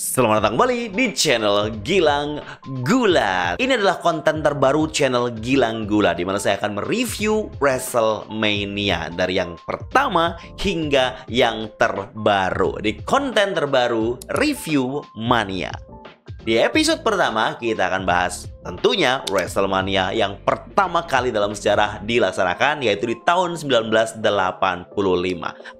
Selamat datang kembali di channel Gilang Gulat. Ini adalah konten terbaru channel Gilang Gulat, di mana saya akan mereview WrestleMania dari yang pertama hingga yang terbaru di konten terbaru Review Mania. Di episode pertama kita akan bahas tentunya WrestleMania yang pertama kali dalam sejarah dilaksanakan, yaitu di tahun 1985.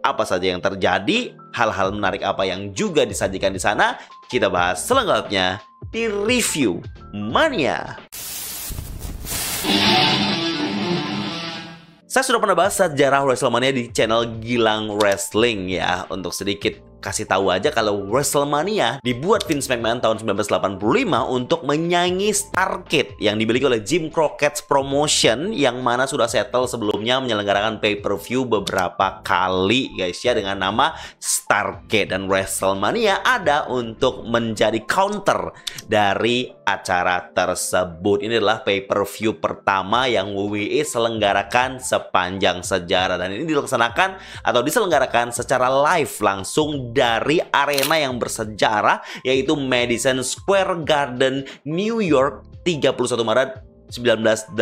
Apa saja yang terjadi, hal-hal menarik apa yang juga disajikan di sana, kita bahas selengkapnya di Review Mania. Saya sudah pernah bahas sejarah WrestleMania di channel Gilang Wrestling ya. Untuk sedikit kasih tahu aja kalau WrestleMania dibuat Vince McMahon tahun 1985 untuk menyaingi Starrcade yang dimiliki oleh Jim Crockett's Promotion, yang mana sudah settle sebelumnya menyelenggarakan pay-per-view beberapa kali guys ya dengan nama Starrcade, dan WrestleMania ada untuk menjadi counter dari acara tersebut. Ini adalah pay-per-view pertama yang WWE selenggarakan sepanjang sejarah, dan ini dilaksanakan atau diselenggarakan secara live langsung dari arena yang bersejarah, yaitu Madison Square Garden, New York, 31 Maret 1985,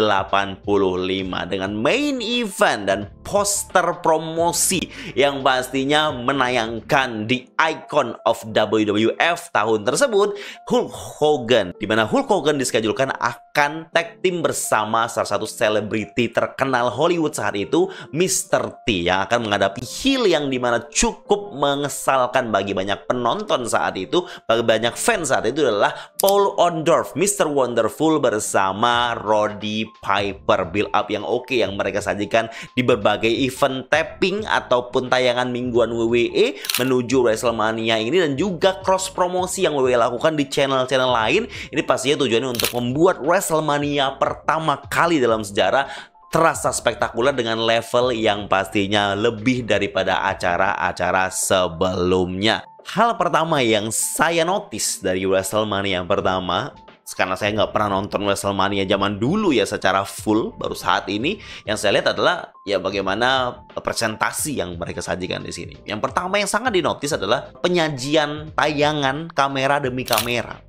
dengan main event dan poster promosi yang pastinya menayangkan the icon of WWF tahun tersebut, Hulk Hogan, di mana Hulk Hogan dischedulkan akan tag team bersama salah satu selebriti terkenal Hollywood saat itu, Mr. T, yang akan menghadapi heel yang dimana cukup mengesalkan bagi banyak penonton saat itu, bagi banyak fans saat itu, adalah Paul Orndorff, Mr. Wonderful bersama Roddy Piper. Build up yang oke yang mereka sajikan di berbagai event tapping ataupun tayangan mingguan WWE menuju WrestleMania ini, dan juga cross promosi yang WWE lakukan di channel-channel lain. Ini pastinya tujuannya untuk membuat WrestleMania pertama kali dalam sejarah terasa spektakuler dengan level yang pastinya lebih daripada acara-acara sebelumnya. Hal pertama yang saya notice dari WrestleMania yang pertama, karena saya nggak pernah nonton WrestleMania zaman dulu ya secara full, baru saat ini yang saya lihat adalah ya bagaimana presentasi yang mereka sajikan di sini. Yang pertama yang sangat dinotis adalah penyajian tayangan kamera demi kamera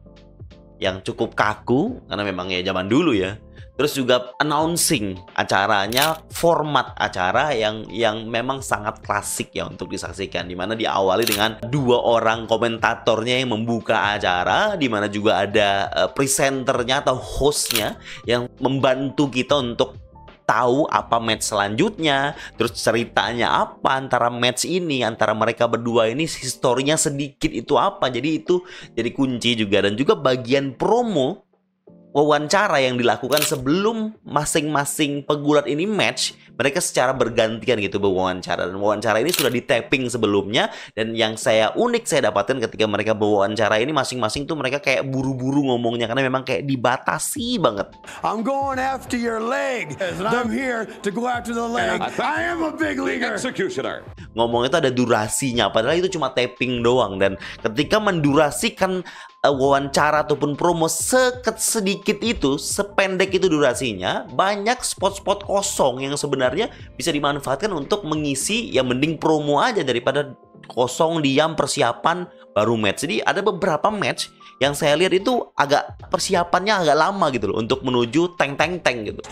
yang cukup kaku karena memang ya zaman dulu ya. Terus juga announcing acaranya, format acara yang memang sangat klasik ya untuk disaksikan, dimana diawali dengan dua orang komentatornya yang membuka acara, dimana juga ada presenternya atau hostnya yang membantu kita untuk tahu apa match selanjutnya, terus ceritanya apa antara match ini, antara mereka berdua ini, historinya sedikit itu apa. Jadi itu jadi kunci juga, dan juga bagian promo wawancara yang dilakukan sebelum masing-masing pegulat ini match, mereka secara bergantian gitu berwawancara, dan wawancara ini sudah di tapping sebelumnya. Dan yang saya unik saya dapatkan ketika mereka berwawancara ini, masing-masing tuh mereka kayak buru-buru ngomongnya karena memang kayak dibatasi banget. I'm going after your leg. I'm here to go after the leg. I am a big leaguer. Executioner. Ngomongnya itu ada durasinya, padahal itu cuma tapping doang. Dan ketika mendurasikan wawancara ataupun promo sedikit itu, sependek itu durasinya, banyak spot-spot kosong yang sebenarnya bisa dimanfaatkan untuk mengisi, yang mending promo aja daripada kosong diam persiapan baru match. Jadi ada beberapa match yang saya lihat itu agak persiapannya agak lama gitu loh untuk menuju tank gitu.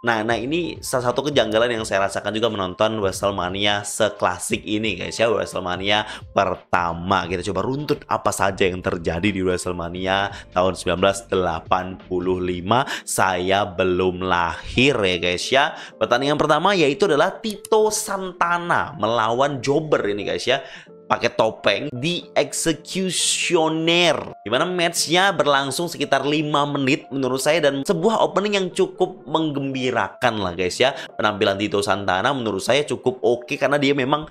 Nah ini salah satu kejanggalan yang saya rasakan juga menonton WrestleMania seklasik ini guys ya, WrestleMania pertama. Kita coba runtut apa saja yang terjadi di WrestleMania tahun 1985. Saya belum lahir ya guys ya. Pertandingan pertama yaitu adalah Tito Santana melawan Jobber ini guys ya, pakai topeng, The Executioner, dimana matchnya berlangsung sekitar 5 menit menurut saya, dan sebuah opening yang cukup menggembirakan lah guys ya. Penampilan Tito Santana menurut saya cukup oke karena dia memang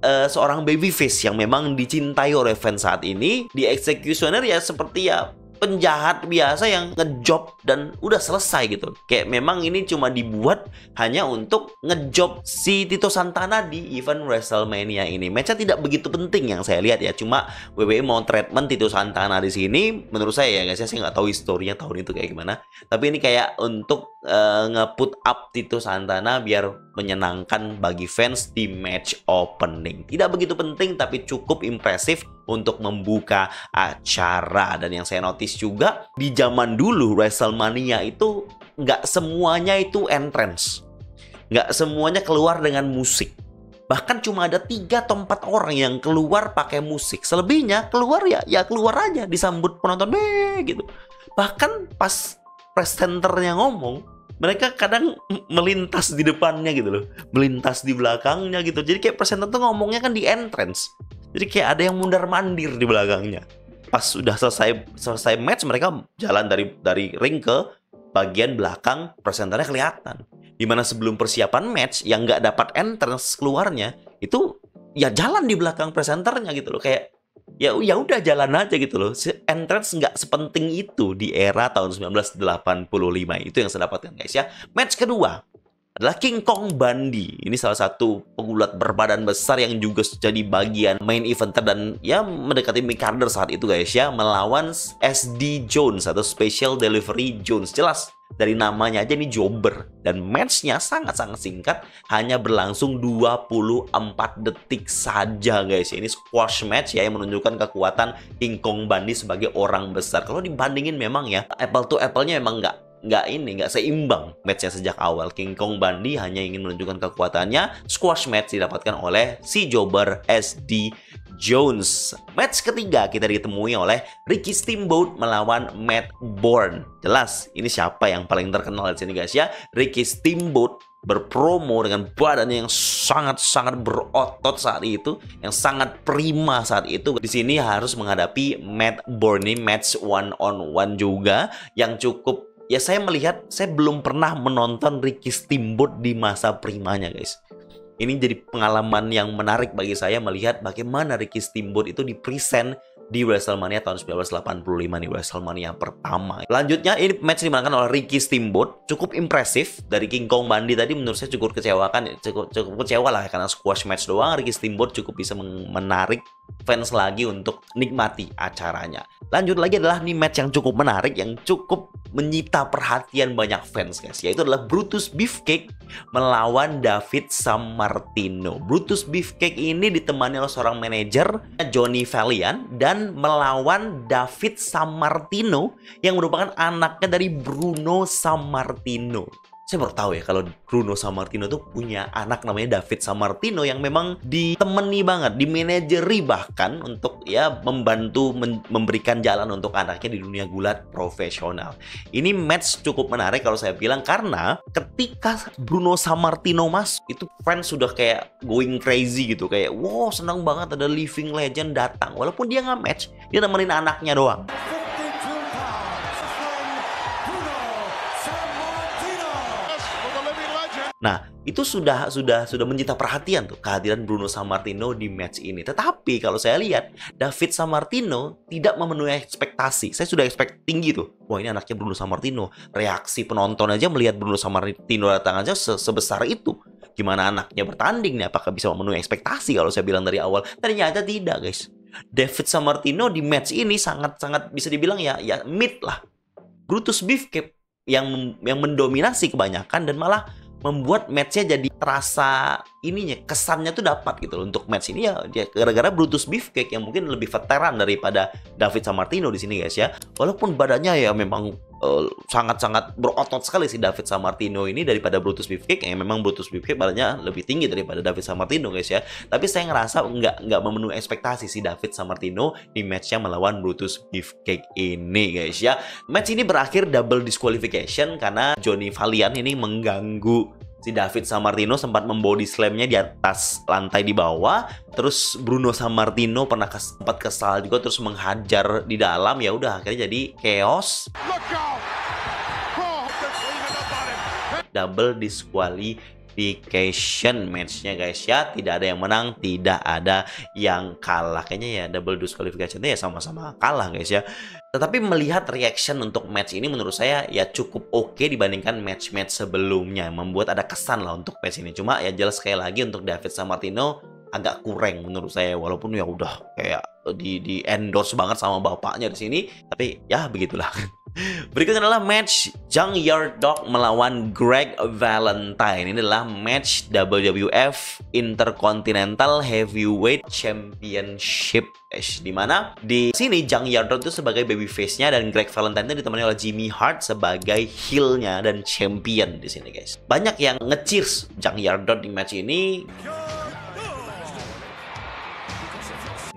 seorang babyface yang memang dicintai oleh fans saat ini. The Executioner ya seperti ya penjahat biasa yang ngejob dan udah selesai gitu. Kayak memang ini cuma dibuat hanya untuk ngejob si Tito Santana di event WrestleMania ini. Matchnya tidak begitu penting yang saya lihat ya. Cuma WWE mau treatment Tito Santana di sini. Menurut saya ya guys, saya nggak tahu historinya tahun itu kayak gimana. Tapi ini kayak untuk nge-put up Tito Santana biar menyenangkan bagi fans di match opening. Tidak begitu penting tapi cukup impresif untuk membuka acara. Dan yang saya notice juga, di zaman dulu WrestleMania itu nggak semuanya itu entrance. Nggak semuanya keluar dengan musik. Bahkan cuma ada 3 atau 4 orang yang keluar pakai musik. Selebihnya keluar ya keluar aja, disambut penonton gitu. Bahkan pas presenternya ngomong, mereka kadang melintas di depannya gitu loh, melintas di belakangnya gitu. Jadi kayak presenter tuh ngomongnya kan di entrance. Jadi kayak ada yang mundar-mandir di belakangnya. Pas sudah selesai match, mereka jalan dari ring ke bagian belakang, presenternya kelihatan. Dimana sebelum persiapan match yang nggak dapat entrance keluarnya itu ya jalan di belakang presenternya gitu loh, kayak ya udah jalan aja gitu loh. Entrance nggak sepenting itu di era tahun 1985. Itu yang saya dapatkan guys ya. Match kedua adalah King Kong Bundy. Ini salah satu pegulat berbadan besar yang juga jadi bagian main eventer dan ya mendekati Mick Carter saat itu guys ya, melawan SD Jones atau Special Delivery Jones. Jelas dari namanya aja ini jobber. Dan matchnya sangat-sangat singkat, hanya berlangsung 24 detik saja guys. Ini squash match ya, yang menunjukkan kekuatan King Kong Bundy sebagai orang besar. Kalau dibandingin memang ya, apple to apple-nya memang nggak seimbang matchnya sejak awal. King Kong Bundy hanya ingin menunjukkan kekuatannya. Squash match didapatkan oleh si jobber SD Jones. Match ketiga kita ditemui oleh Ricky Steamboat melawan Matt Bourne. Jelas ini siapa yang paling terkenal di sini guys ya. Ricky Steamboat berpromo dengan badannya yang sangat-sangat berotot saat itu, yang sangat prima saat itu. Di sini harus menghadapi Matt Bourne, match one on one juga yang cukup. Ya saya melihat, saya belum pernah menonton Ricky Steamboat di masa primanya guys. Ini jadi pengalaman yang menarik bagi saya melihat bagaimana Ricky Steamboat itu dipresent di WrestleMania tahun 1985 nih, WrestleMania pertama. Lanjutnya ini match dimenangkan oleh Ricky Steamboat, cukup impresif. Dari King Kong Bundy tadi menurut saya cukup kecewa lah karena squash match doang. Ricky Steamboat cukup bisa menarik fans lagi untuk nikmati acaranya. Lanjut lagi adalah nih match yang cukup menarik, yang cukup menyita perhatian banyak fans guys, yaitu adalah Brutus Beefcake melawan David Sammartino. Brutus Beefcake ini ditemani oleh seorang manajer, Johnny Valiant, dan melawan David Sammartino yang merupakan anaknya dari Bruno Sammartino. Saya baru tahu ya kalau Bruno Sammartino tuh punya anak namanya David Sammartino yang memang ditemani banget, dimanajeri bahkan untuk ya membantu memberikan jalan untuk anaknya di dunia gulat profesional. Ini match cukup menarik kalau saya bilang, karena ketika Bruno Sammartino masuk itu fans sudah kayak going crazy gitu, kayak wow senang banget ada living legend datang, walaupun dia nggak match, dia nemenin anaknya doang. Nah, itu sudah menyita perhatian tuh kehadiran Bruno Sammartino di match ini. Tetapi kalau saya lihat, David Sammartino tidak memenuhi ekspektasi. Saya sudah expect tinggi tuh. Wah, ini anaknya Bruno Sammartino. Reaksi penonton aja melihat Bruno Sammartino datang aja sebesar itu. Gimana anaknya bertanding nih? Apakah bisa memenuhi ekspektasi kalau saya bilang dari awal? Ternyata tidak, guys. David Sammartino di match ini sangat-sangat bisa dibilang ya mid lah. Brutus Beefcake yang mendominasi kebanyakan dan malah membuat matchnya jadi terasa ininya, kesannya tuh dapat gitu loh. Untuk match ini ya gara-gara Brutus Beefcake yang mungkin lebih veteran daripada David Sammartino di sini guys ya. Walaupun badannya ya memang sangat-sangat berotot sekali si David Sammartino ini daripada Brutus Beefcake, yang memang Brutus Beefcake badannya lebih tinggi daripada David Sammartino guys ya. Tapi saya ngerasa nggak memenuhi ekspektasi si David Sammartino di matchnya melawan Brutus Beefcake ini guys ya. Match ini berakhir double disqualification karena Johnny Valiant ini mengganggu si David Sammartino, sempat membody slamnya di atas lantai di bawah. Terus Bruno Sammartino sempat kesal juga, terus menghajar di dalam. Ya udah akhirnya jadi chaos. Double disqualification matchnya guys ya. Tidak ada yang menang, tidak ada yang kalah. Kayaknya ya double disqualification ya sama-sama kalah guys ya. Tetapi melihat reaction untuk match ini menurut saya ya cukup oke dibandingkan match-match sebelumnya. Membuat ada kesan lah untuk match ini. Cuma ya jelas sekali lagi untuk David Sammartino agak kurang menurut saya. Walaupun ya udah kayak di endorse banget sama bapaknya di sini. Tapi ya begitulah. Berikutnya adalah match Jung Yardok melawan Greg Valentine. Ini adalah match WWF Intercontinental Heavyweight Championship, di mana di sini Jung Yardok itu sebagai babyface-nya dan Greg Valentine itu ditemani oleh Jimmy Hart sebagai heel-nya dan champion di sini, guys. Banyak yang nge-cheers Jung Yardok di match ini.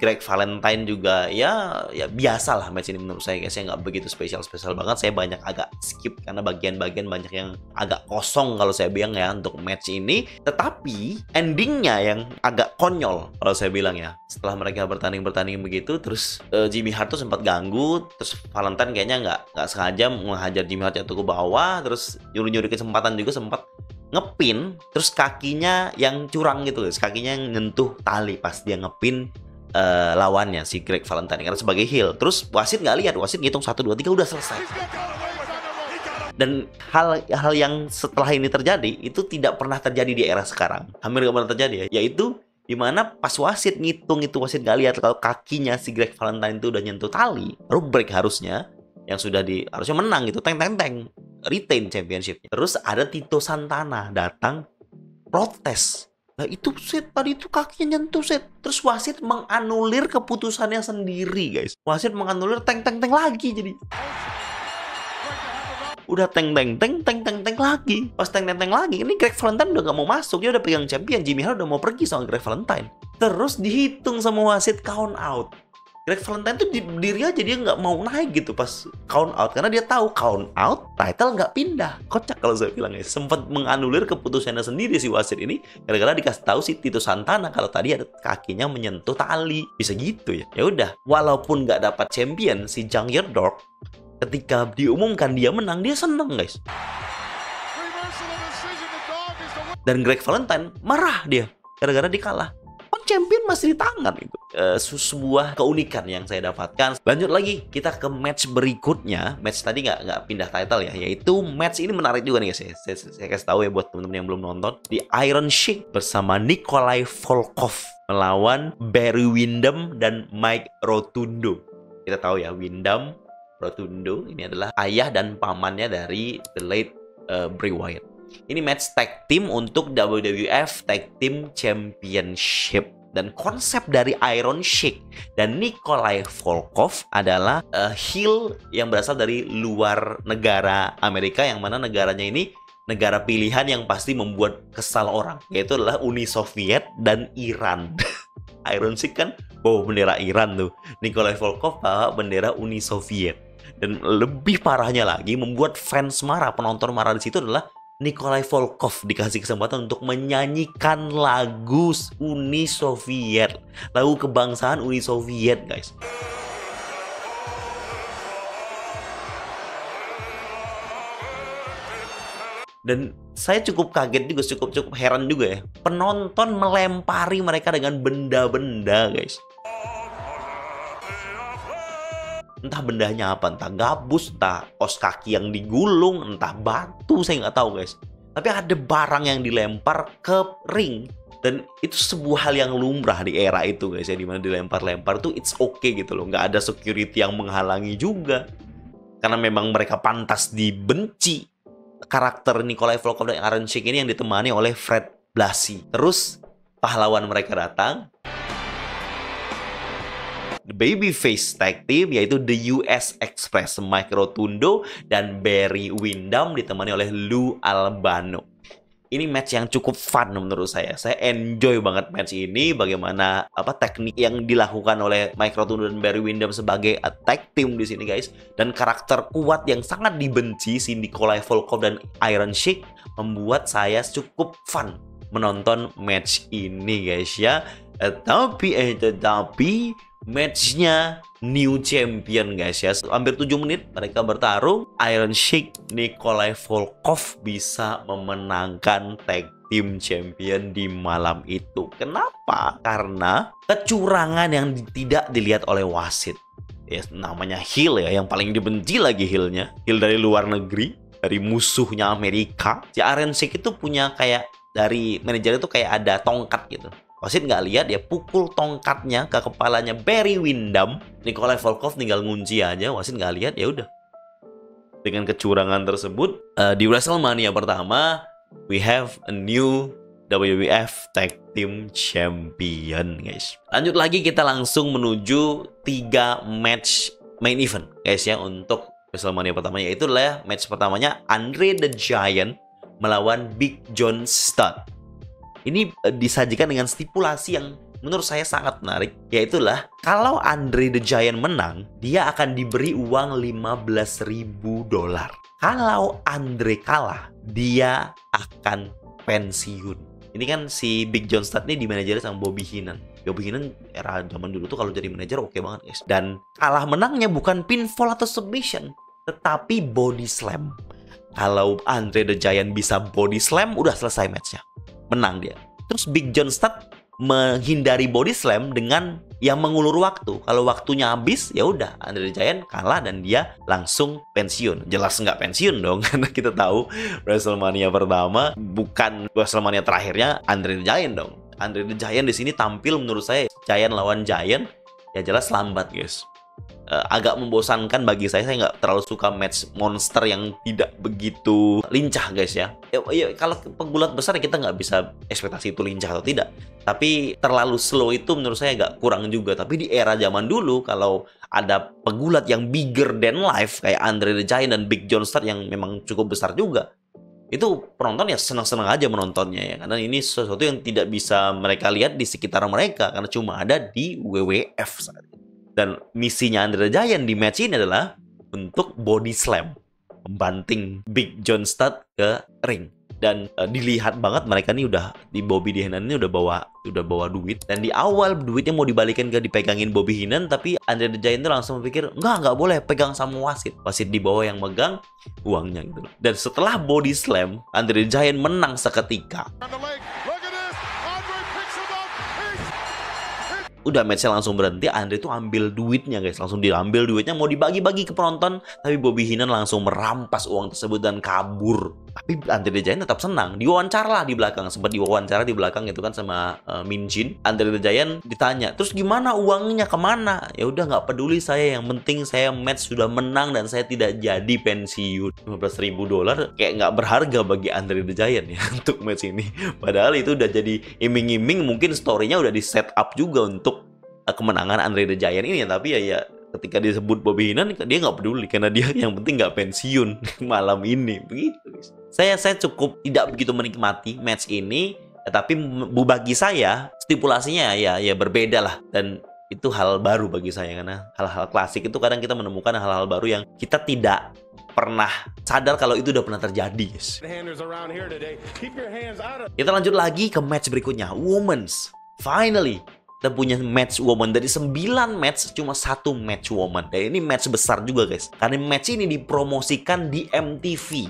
Greg Valentine juga ya biasa lah match ini menurut saya, guys. Saya nggak begitu spesial banget. Saya banyak agak skip karena bagian-bagian banyak yang agak kosong kalau saya bilang ya untuk match ini. Tetapi endingnya yang agak konyol kalau saya bilang ya. Setelah mereka bertanding begitu, terus Jimmy Hart tuh sempat ganggu, terus Valentine kayaknya nggak sengaja menghajar Jimmy Hart jatuh ke bawah, terus nyuri kesempatan juga sempat ngepin, terus kakinya yang curang gitu, guys. Kakinya yang nyentuh tali pas dia ngepin lawannya si Greg Valentine karena sebagai heel. Terus wasit nggak lihat, wasit ngitung 1, 2, 3 udah selesai. Dan hal yang setelah ini terjadi itu tidak pernah terjadi di era sekarang, hampir nggak pernah terjadi ya, yaitu dimana pas wasit ngitung itu wasit nggak lihat kalau kakinya si Greg Valentine itu udah nyentuh tali, baru break harusnya yang sudah harusnya menang gitu, teng retain championship. Terus ada Tito Santana datang protes. Nah itu tadi itu kakinya nyentuh terus wasit menganulir keputusannya sendiri, guys. Wasit menganulir teng lagi jadi. Udah teng lagi. Pas teng lagi, ini Greg Valentine udah gak mau masuk, dia udah pegang champion. Jimmy Hart udah mau pergi sama Greg Valentine. Terus dihitung sama wasit count out. Greg Valentine tuh diri aja dia nggak mau naik gitu pas count out karena dia tahu count out title nggak pindah. Kocak kalau saya bilang, ya. Sempat menganulir keputusannya sendiri si wasit ini gara-gara dikasih tahu si Tito Santana kalau tadi ada kakinya menyentuh tali. Bisa gitu ya. Ya udah, walaupun nggak dapat champion si Jung Yardok, ketika diumumkan dia menang, dia seneng, guys. Dan Greg Valentine marah dia gara-gara dikalah. Champion masih di tangan itu. Sebuah keunikan yang saya dapatkan. Lanjut lagi, kita ke match berikutnya. Match tadi nggak pindah title ya, yaitu match ini menarik juga nih, guys. Saya kasih tahu ya buat teman-teman yang belum nonton. Di Iron Sheik bersama Nikolai Volkov melawan Barry Windham dan Mike Rotundo. Kita tahu ya, Windham, Rotundo ini adalah ayah dan pamannya dari the late Bray Wyatt. Ini match tag team untuk WWF Tag Team Championship. Dan konsep dari Iron Sheik dan Nikolai Volkov adalah heel yang berasal dari luar negara Amerika, yang mana negaranya ini negara pilihan yang pasti membuat kesal orang, yaitu adalah Uni Soviet dan Iran. Iron Sheik kan bawa bendera Iran tuh, Nikolai Volkov bawa bendera Uni Soviet. Dan lebih parahnya lagi, membuat fans marah, penonton marah di situ adalah Nikolai Volkov dikasih kesempatan untuk menyanyikan lagu Uni Soviet, lagu kebangsaan Uni Soviet, guys. Dan saya cukup kaget juga, cukup heran juga ya. Penonton melempari mereka dengan benda-benda, guys. Entah bendanya apa, entah gabus, entah os kaki yang digulung, entah batu, saya nggak tahu, guys. Tapi ada barang yang dilempar ke ring. Dan itu sebuah hal yang lumrah di era itu, guys, ya. Dimana dilempar-lempar tuh it's okay gitu loh. Nggak ada security yang menghalangi juga. Karena memang mereka pantas dibenci. Karakter Nikolai Volkov dan Iron Sheik ini yang ditemani oleh Fred Blassie. Terus pahlawan mereka datang. The Babyface Tag Team, yaitu The US Express, Mike Rotundo dan Barry Windham ditemani oleh Lou Albano. Ini match yang cukup fun menurut saya. Saya enjoy banget match ini. Bagaimana teknik yang dilakukan oleh Mike Rotundo dan Barry Windham sebagai tag team di sini, guys. Dan karakter kuat yang sangat dibenci si Nikolai Volkov dan Iron Sheik membuat saya cukup fun menonton match ini, guys, ya. Tetapi matchnya new champion, guys, ya. Hampir 7 menit mereka bertarung. Iron Sheik, Nikolai Volkov bisa memenangkan tag team champion di malam itu. Kenapa? Karena kecurangan yang tidak dilihat oleh wasit. Ya, namanya heel ya, yang paling dibenci lagi heelnya. Heel dari luar negeri, dari musuhnya Amerika. Si Iron Sheik itu punya kayak, dari manajer itu kayak ada tongkat gitu. Wasit nggak lihat, dia pukul tongkatnya ke kepalanya Barry Windham. Nikolai Volkov tinggal ngunci aja, wasit nggak lihat, ya udah dengan kecurangan tersebut, di WrestleMania pertama, we have a new WWF Tag Team Champion, guys. Lanjut lagi, kita langsung menuju 3 match main event, guys ya, untuk WrestleMania pertama, yaitu adalah match pertamanya Andre the Giant melawan Big John Studd. Ini disajikan dengan stipulasi yang menurut saya sangat menarik, yaitu lah kalau Andre the Giant menang, dia akan diberi uang $15.000. Kalau Andre kalah, dia akan pensiun. Ini kan si Big John Studd ini dimanajeri sama Bobby Heenan. Bobby Heenan era zaman dulu tuh kalau jadi manajer oke banget, guys. Dan kalah menangnya bukan pinfall atau submission, tetapi body slam. Kalau Andre the Giant bisa body slam, udah selesai matchnya, menang dia. Terus Big John Studd menghindari body slam dengan yang mengulur waktu. Kalau waktunya habis, ya udah Andre the Giant kalah dan dia langsung pensiun. Jelas nggak pensiun dong, karena kita tahu WrestleMania pertama bukan WrestleMania terakhirnya Andre the Giant dong. Andre the Giant di sini tampil menurut saya Giant lawan Giant, ya jelas lambat, guys. Agak membosankan bagi saya nggak terlalu suka match monster yang tidak begitu lincah, guys ya. Kalau pegulat besar kita nggak bisa ekspektasi itu lincah atau tidak, tapi terlalu slow itu menurut saya agak kurang juga. Tapi di era zaman dulu, kalau ada pegulat yang bigger than life kayak Andre the Giant dan Big John Studd yang memang cukup besar juga, itu penonton ya senang-senang aja menontonnya ya, karena ini sesuatu yang tidak bisa mereka lihat di sekitar mereka karena cuma ada di WWF saat ini. Dan misinya Andre the Giant di match ini adalah untuk body slam, membanting Big John Studd ke ring. Dan dilihat banget mereka nih udah di Bobby Heenan ini udah bawa duit, dan di awal duitnya mau dibalikin ke dipegangin Bobby Heenan, tapi Andre the Giant itu langsung berpikir nggak boleh pegang sama wasit di bawah yang megang uangnya gitu. Dan setelah body slam, Andre the Giant menang seketika. Udah matchnya langsung berhenti, Andre itu ambil duitnya, guys. Langsung diambil duitnya, mau dibagi-bagi ke penonton, tapi Bobby Heenan langsung merampas uang tersebut dan kabur. Tapi Andre the Giant tetap senang. Diwawancara lah di belakang, sempat diwawancara di belakang gitu kan sama Min Jin. Andre the Giant ditanya, terus gimana uangnya, kemana? Ya udah nggak peduli saya, yang penting saya match sudah menang dan saya tidak jadi pensiun. $15.000 kayak nggak berharga bagi Andre the Giant ya untuk match ini. Padahal itu udah jadi iming-iming, mungkin story-nya udah di set up juga untuk kemenangan Andre the Giant ini, tapi ya ketika disebut Bobby Heenan dia nggak peduli karena dia yang penting nggak pensiun malam ini begitu. Saya cukup tidak begitu menikmati match ini, tapi bagi saya stipulasinya ya berbeda lah, dan itu hal baru bagi saya karena hal-hal klasik itu kadang kita menemukan hal-hal baru yang kita tidak pernah sadar kalau itu udah pernah terjadi, guys. Kita lanjut lagi ke match berikutnya, Women's. Finally kita punya match woman. Dari 9 match cuma 1 match woman. Dan ini match besar juga, guys. Karena match ini dipromosikan di MTV.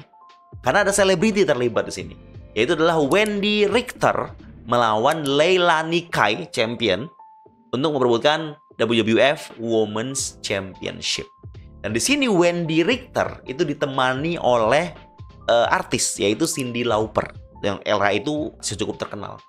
Karena ada selebriti terlibat di sini. Yaitu adalah Wendy Richter melawan Leilani Kai, champion, untuk memperebutkan WWF Women's Championship. Dan di sini Wendy Richter itu ditemani oleh artis, yaitu Cyndi Lauper, yang era itu cukup terkenal.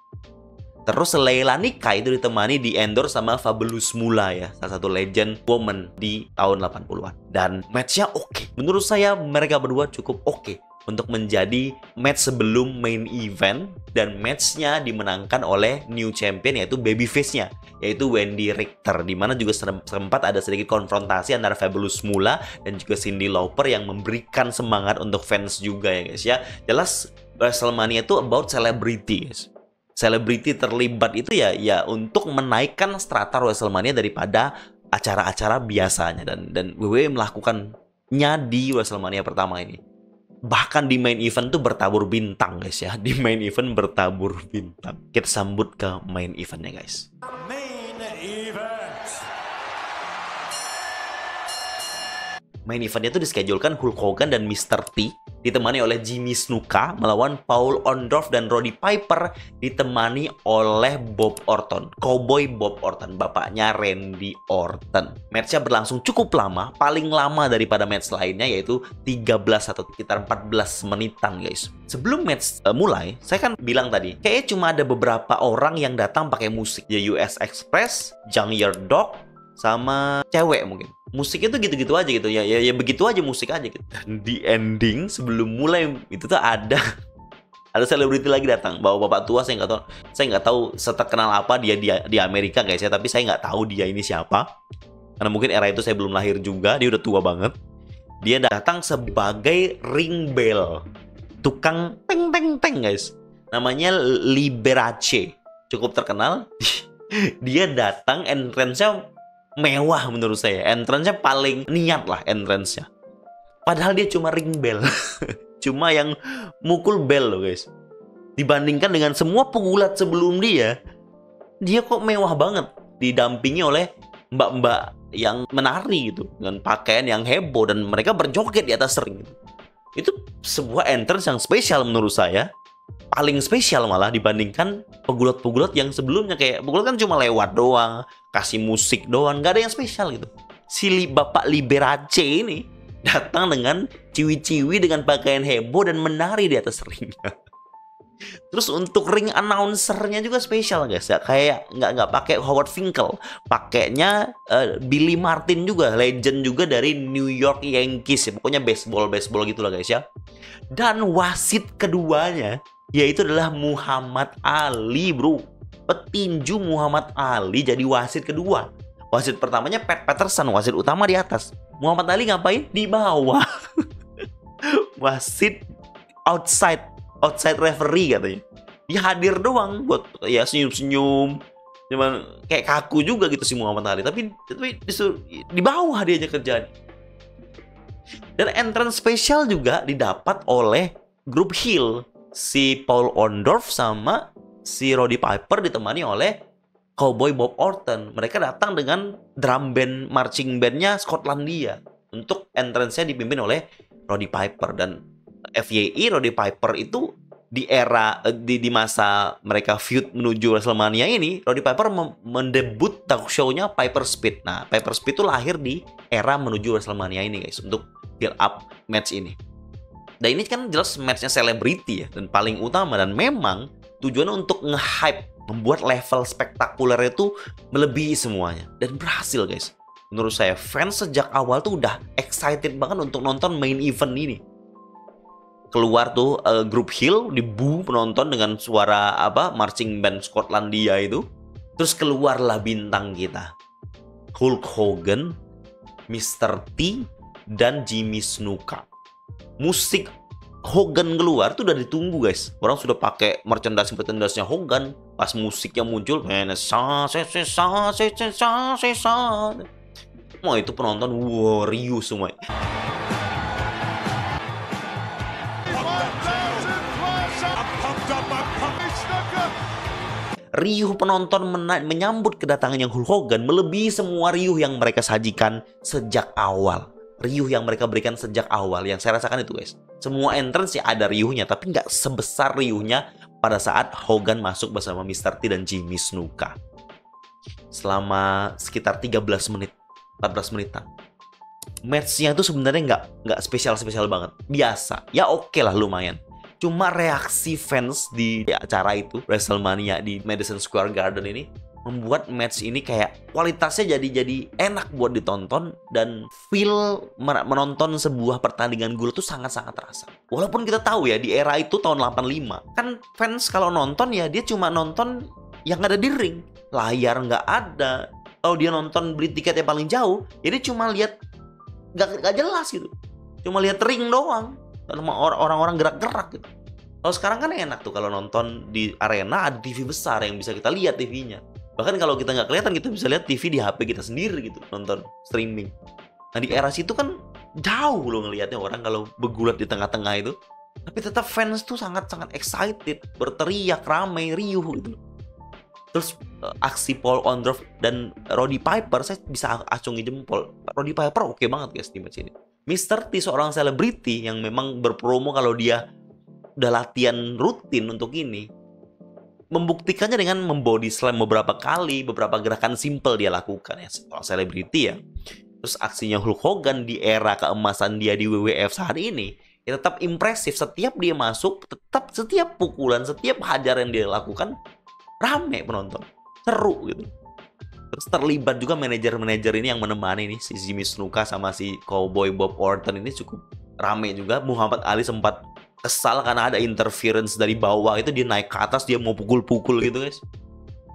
Terus Leilani Kai itu ditemani di endorse sama Fabulous Moolah ya, salah satu legend woman di tahun 80-an. Dan matchnya oke. Menurut saya mereka berdua cukup oke untuk menjadi match sebelum main event, dan matchnya dimenangkan oleh new champion yaitu babyface-nya, yaitu Wendy Richter, dimana juga sempat ada sedikit konfrontasi antara Fabulous Moolah dan juga Cyndi Lauper yang memberikan semangat untuk fans juga ya, guys ya. Jelas WrestleMania itu about celebrity, guys. Selebriti terlibat itu ya untuk menaikkan strata WrestleMania daripada acara-acara biasanya, dan WWE melakukannya di WrestleMania pertama ini. Bahkan di main event tuh bertabur bintang, guys ya. Di main event bertabur bintang. Kita sambut ke main eventnya, guys. Main eventnya itu dischedulkan Hulk Hogan dan Mr. T ditemani oleh Jimmy Snuka melawan Paul Orndorff dan Roddy Piper ditemani oleh Bob Orton, Cowboy Bob Orton, bapaknya Randy Orton. Matchnya berlangsung cukup lama, paling lama daripada match lainnya, yaitu 13 atau sekitar 14 menitan, guys. Sebelum match mulai, saya kan bilang tadi, kayaknya cuma ada beberapa orang yang datang pakai musik, ya US Express, Junkyard Dog, sama cewek mungkin. musiknya tuh gitu-gitu aja gitu ya, begitu aja musik aja gitu. Dan di ending sebelum mulai itu tuh ada selebriti lagi datang, bawa bapak tua. Saya nggak tahu seterkenal apa dia di Amerika guys ya, tapi saya nggak tahu dia ini siapa karena mungkin era itu saya belum lahir juga. Dia udah tua banget. Dia datang sebagai ring bell, tukang teng teng teng guys. Namanya Liberace, cukup terkenal. Dia datang, entrance-nya mewah menurut saya. Entrance-nya paling niat lah entrance-nya. Padahal dia cuma ring bell. Cuma yang mukul bell loh guys. Dibandingkan dengan semua pegulat sebelum dia kok mewah banget. Didampingi oleh mbak-mbak yang menari gitu, dengan pakaian yang heboh, dan mereka berjoget di atas ring gitu. Itu sebuah entrance yang spesial menurut saya. Paling spesial malah dibandingkan pegulat-pegulat yang sebelumnya. Kayak pegulat kan cuma lewat doang, kasih musik doang, gak ada yang spesial gitu. Si Bapak Liberace ini datang dengan ciwi-ciwi, dengan pakaian heboh, dan menari di atas ringnya. Terus untuk ring announcernya juga spesial guys ya, kayak nggak pakai Howard Finkel, pakainya Billy Martin juga, legend juga dari New York Yankees ya, pokoknya baseball gitu lah guys ya. Dan wasit keduanya yaitu adalah Muhammad Ali bro, petinju Muhammad Ali jadi wasit kedua. Wasit pertamanya Pat Patterson, wasit utama di atas. Muhammad Ali ngapain? Di bawah. Wasit outside referee katanya. Dia hadir doang buat ya senyum-senyum. Cuman kayak kaku juga gitu si Muhammad Ali. Tapi di bawah dia aja kerjaan. Dan entrance spesial juga didapat oleh grup heel. Si Paul Orndorff sama si Roddy Piper ditemani oleh Cowboy Bob Orton. Mereka datang dengan drum band, marching bandnya Skotlandia. Untuk entrance-nya dipimpin oleh Roddy Piper. Dan FYI, Roddy Piper itu di era di masa mereka feud menuju WrestleMania ini, Roddy Piper mendebut talk show-nya Piper Speed. Nah, Piper Speed itu lahir di era menuju WrestleMania ini guys, untuk build up match ini. Dan ini kan jelas match-nya selebriti ya, dan paling utama, dan memang tujuannya untuk nge-hype, membuat level spektakuler itu melebihi semuanya. Dan berhasil guys. Menurut saya fans sejak awal tuh udah excited banget untuk nonton main event ini. Keluar tuh grup heel, dibu penonton dengan suara marching band Skotlandia itu. Terus keluarlah bintang kita, Hulk Hogan, Mr. T, dan Jimmy Snuka. Musik Hogan keluar tuh udah ditunggu guys. Orang sudah pakai merchandise-nya Hogan. Pas musiknya muncul, semua itu penonton riuh semua. Riuh penonton menyambut kedatangan yang Hulk Hogan melebihi semua riuh yang mereka sajikan sejak awal. Riuh yang mereka berikan sejak awal, yang saya rasakan itu guys. Semua entrance ya ada riuhnya, tapi nggak sebesar riuhnya pada saat Hogan masuk bersama Mr. T dan Jimmy Snuka. Selama sekitar 13 menit, 14 menitan. Match-nya itu sebenarnya nggak spesial-spesial banget. Biasa, ya oke lah lumayan. Cuma reaksi fans di acara itu, WrestleMania di Madison Square Garden ini, membuat match ini kayak kualitasnya jadi enak buat ditonton, dan feel menonton sebuah pertandingan gulat tuh sangat-sangat terasa. Walaupun kita tahu ya di era itu tahun 85 kan fans kalau nonton ya dia cuma nonton yang ada di ring, layar nggak ada. Kalau dia nonton beli tiket yang paling jauh, jadi cuma lihat nggak jelas gitu, cuma lihat ring doang sama orang-orang gerak-gerak gitu. Kalau sekarang kan enak tuh kalau nonton di arena ada TV besar yang bisa kita lihat TV-nya. Bahkan kalau kita nggak kelihatan, kita bisa lihat TV di HP kita sendiri gitu, nonton streaming. Nah di era situ kan jauh loh ngelihatnya orang kalau begulat di tengah-tengah itu. Tapi tetap fans tuh sangat-sangat excited, berteriak, ramai, riuh gitu. Terus aksi Paul Orndorff dan Roddy Piper, saya bisa acungi jempol. Roddy Piper oke banget guys di match ini. Mr. T seorang selebriti yang memang berpromo kalau dia udah latihan rutin untuk ini. Membuktikannya dengan membody slam beberapa kali, beberapa gerakan simple dia lakukan ya, seorang selebriti ya. Terus aksinya Hulk Hogan di era keemasan dia di WWF saat ini ya tetap impresif. Setiap dia masuk, tetap setiap pukulan, setiap hajar yang dia lakukan rame penonton, seru gitu. Terus terlibat juga manajer-manajer ini yang menemani nih, si Jimmy Snuka sama si Cowboy Bob Orton ini cukup rame juga. Muhammad Ali sempat kesal karena ada interference dari bawah, itu dia naik ke atas, dia mau pukul-pukul gitu guys.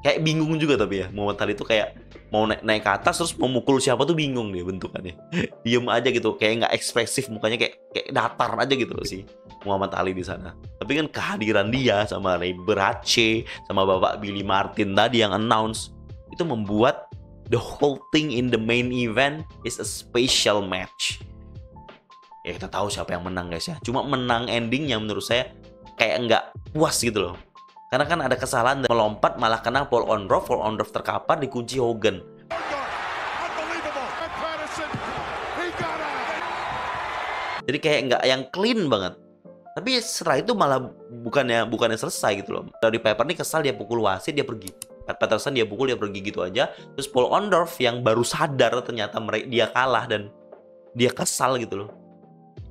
Kayak bingung juga tapi ya, Muhammad Ali itu kayak mau naik ke atas terus mau mukul siapa tuh bingung dia bentukannya. Diem aja gitu, kayak nggak ekspresif, mukanya kayak datar aja gitu loh sih Muhammad Ali di sana. Tapi kan kehadiran dia sama Ray Brace sama Bapak Billy Martin tadi yang announce, itu membuat the whole thing in the main event is a special match. Ya kita tahu siapa yang menang guys ya. Cuma menang endingnya menurut saya kayak nggak puas gitu loh. Karena kan ada kesalahan melompat malah kena Paul Orndorff. Paul Orndorff terkapar, dikunci Hogan. Jadi kayak nggak yang clean banget. Tapi setelah itu malah bukannya selesai gitu loh. Dari Piper nih kesal, dia pukul wasit, dia pergi. Pat Patterson dia pukul, dia pergi gitu aja. Terus Paul Orndorff yang baru sadar ternyata dia kalah dan dia kesal gitu loh.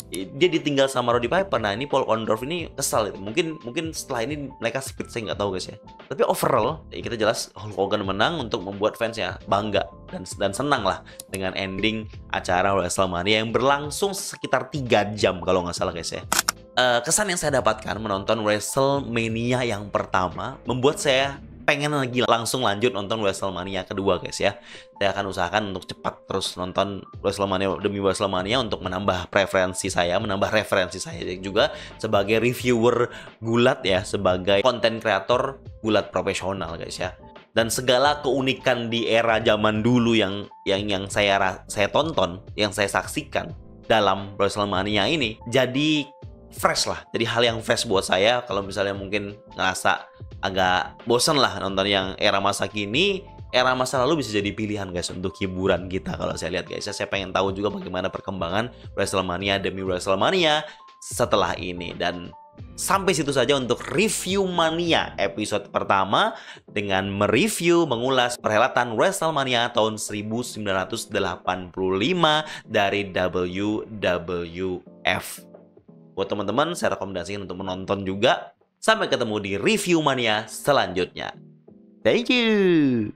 Dia ditinggal sama Roddy Piper. Nah ini Paul Orndorff ini kesal gitu. Mungkin setelah ini mereka split, saya nggak tahu guys ya. Tapi overall ya kita jelas Hulk Hogan menang untuk membuat fansnya bangga dan senang lah dengan ending acara WrestleMania yang berlangsung sekitar 3 jam kalau nggak salah guys ya. Kesan yang saya dapatkan menonton WrestleMania yang pertama membuat saya pengen lagi langsung lanjut nonton WrestleMania kedua guys ya. Saya akan usahakan untuk cepat terus nonton WrestleMania demi WrestleMania untuk menambah referensi saya juga sebagai reviewer gulat ya, sebagai konten kreator gulat profesional guys ya. Dan segala keunikan di era zaman dulu yang saya tonton, yang saya saksikan dalam WrestleMania ini jadi fresh lah, jadi hal yang fresh buat saya. Kalau misalnya mungkin ngerasa agak bosen lah nonton yang era masa kini, era masa lalu bisa jadi pilihan guys untuk hiburan kita. Kalau saya lihat guys, saya pengen tahu juga bagaimana perkembangan WrestleMania demi WrestleMania setelah ini. Dan sampai situ saja untuk review Mania episode pertama dengan mereview, mengulas perhelatan WrestleMania tahun 1985 dari WWF. Buat teman-teman, saya rekomendasikan untuk menonton juga. Sampai ketemu di review Mania selanjutnya. Thank you.